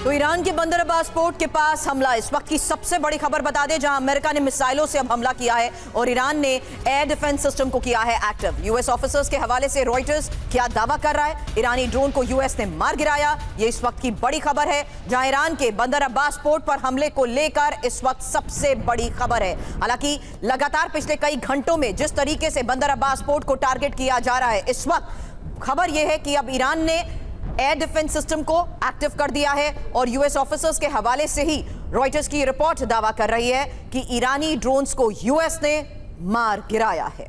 तो ईरान के बंदर अब्बास पोर्ट के पास हमला, इस वक्त की सबसे बड़ी खबर बता दें, जहां अमेरिका ने मिसाइलों से अब हमला किया है और ईरान ने एयर डिफेंस सिस्टम को किया है एक्टिव। यूएस ऑफिसर्स के हवाले से रॉयटर्स क्या दावा कर रहा है? ईरानी ड्रोन को यूएस ने मार गिराया, ये इस वक्त की बड़ी खबर है, जहां ईरान के बंदर अब्बास पोर्ट पर हमले को लेकर इस वक्त सबसे बड़ी खबर है। हालांकि लगातार पिछले कई घंटों में जिस तरीके से बंदर अब्बास पोर्ट को टारगेट किया जा रहा है, इस वक्त खबर यह है कि अब ईरान ने एयर डिफेंस सिस्टम को एक्टिव कर दिया है और यूएस ऑफिसर्स के हवाले से ही रॉयटर्स की रिपोर्ट दावा कर रही है कि ईरानी ड्रोन्स को यूएस ने मार गिराया है।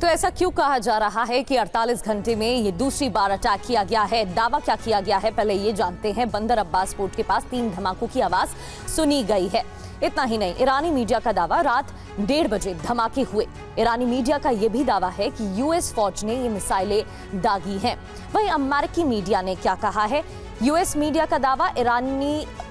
तो ऐसा क्यों कहा जा रहा है कि 48 घंटे में ये दूसरी बार अटैक किया गया है? दावा क्या किया गया है, पहले ये जानते हैं। बंदर अब्बास पोर्ट के पास 3 धमाकों की आवाज सुनी गई है। इतना ही नहीं, ईरानी मीडिया का दावा रात 1:30 बजे धमाके हुए। ईरानी मीडिया का यह भी दावा है कि यूएस फौज ने ये मिसाइलें दागी हैं। वहीं अमेरिकी मीडिया ने क्या कहा है? यूएस मीडिया का दावा,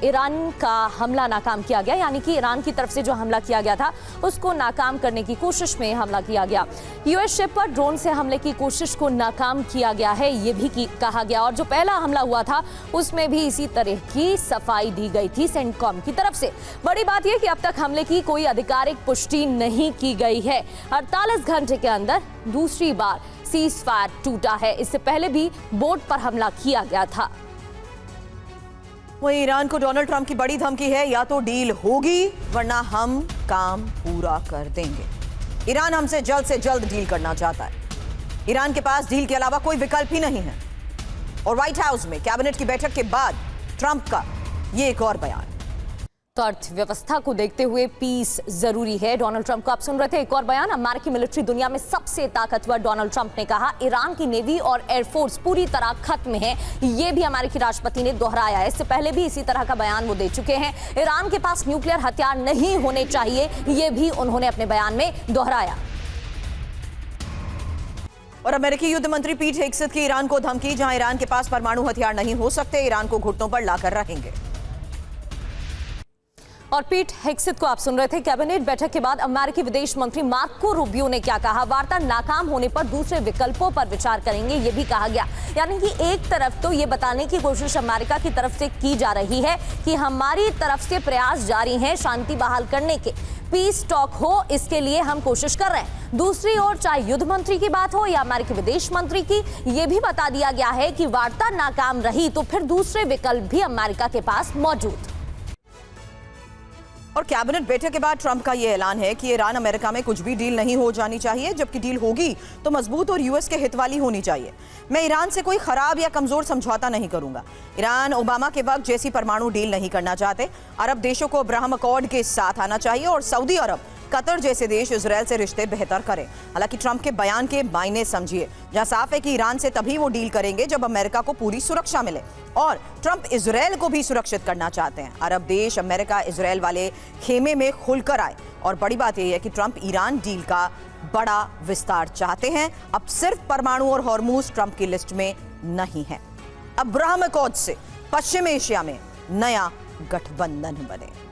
ईरान का हमला नाकाम किया गया, यानी कि ईरान की तरफ से जो हमला किया गया था उसको नाकाम करने की कोशिश में हमला किया गया। यूएस शिप पर ड्रोन से हमले की कोशिश को नाकाम किया गया है, ये भी कहा गया। और जो पहला हमला हुआ था उसमें भी इसी तरह की सफाई दी गई थी सेंटकॉम की तरफ से। बड़ी बात यह कि अब तक हमले की कोई आधिकारिक पुष्टि नहीं की गई है। 48 घंटे के अंदर दूसरी बार सीज फायर टूटा है। इससे पहले भी बोट पर हमला किया गया था। वहीं ईरान को डोनाल्ड ट्रंप की बड़ी धमकी है, या तो डील होगी वरना हम काम पूरा कर देंगे। ईरान हमसे जल्द डील करना चाहता है। ईरान के पास डील के अलावा कोई विकल्प ही नहीं है। और व्हाइट हाउस में कैबिनेट की बैठक के बाद ट्रंप का ये एक और बयान। तो अर्थव्यवस्था को देखते हुए पीस जरूरी है। डोनाल्ड ट्रंप को आप सुन रहे थे। एक और बयान, अमेरिकी मिलिट्री दुनिया में सबसे ताकतवर। डोनाल्ड ट्रंप ने कहा ईरान की नेवी और एयरफोर्स पूरी तरह खत्म है। ये भी अमेरिकी राष्ट्रपति ने दोहराया है। इससे पहले भी इसी तरह का बयान वो दे चुके हैं। ईरान के पास न्यूक्लियर हथियार नहीं होने चाहिए, ये भी उन्होंने अपने बयान में दोहराया। और अमेरिकी युद्ध मंत्री पीट हेग्सेथ की ईरान को धमकी, जहां ईरान के पास परमाणु हथियार नहीं हो सकते, ईरान को घुटनों पर लाकर रहेंगे। और पीट हेग्सेथ को आप सुन रहे थे। कैबिनेट बैठक के बाद अमेरिकी विदेश मंत्री मार्को रूबियो ने क्या कहा? वार्ता नाकाम होने पर दूसरे विकल्पों पर विचार करेंगे, ये भी कहा गया। यानी कि एक तरफ तो ये बताने की कोशिश अमेरिका की तरफ से की जा रही है कि हमारी तरफ से प्रयास जारी हैं शांति बहाल करने के, पीस टॉक हो, इसके लिए हम कोशिश कर रहे हैं। दूसरी ओर चाहे युद्ध मंत्री की बात हो या अमेरिकी विदेश मंत्री की, यह भी बता दिया गया है कि वार्ता नाकाम रही तो फिर दूसरे विकल्प भी अमेरिका के पास मौजूद। और कैबिनेट बैठक के बाद ट्रंप का यह ऐलान है कि ईरान अमेरिका में कुछ भी डील नहीं हो जानी चाहिए, जबकि डील होगी तो मजबूत और यूएस के हित वाली होनी चाहिए। मैं ईरान से कोई खराब या कमजोर समझौता नहीं करूंगा। ईरान ओबामा के वक्त जैसी परमाणु डील नहीं करना चाहते। अरब देशों को अब्राहम अकॉर्ड के साथ आना चाहिए और सऊदी अरब, कतर जैसे देश इजरायल से रिश्ते बेहतर करें। हालांकि ट्रंप के बयान के मायने समझिए, जहां साफ है कि ईरान से तभी वो डील करेंगे जब अमेरिका को पूरी सुरक्षा मिले, और ट्रंप इजरायल को भी सुरक्षित करना चाहते हैं। अरब देश अमेरिका इजरायल वाले खेमे में खुलकर आए। और बड़ी बात यह है कि ट्रंप ईरान डील का बड़ा विस्तार चाहते हैं। अब सिर्फ परमाणु और हॉर्मूज ट्रंप की लिस्ट में नहीं है। अब्राहम अकॉर्ड से पश्चिम एशिया में नया गठबंधन बने।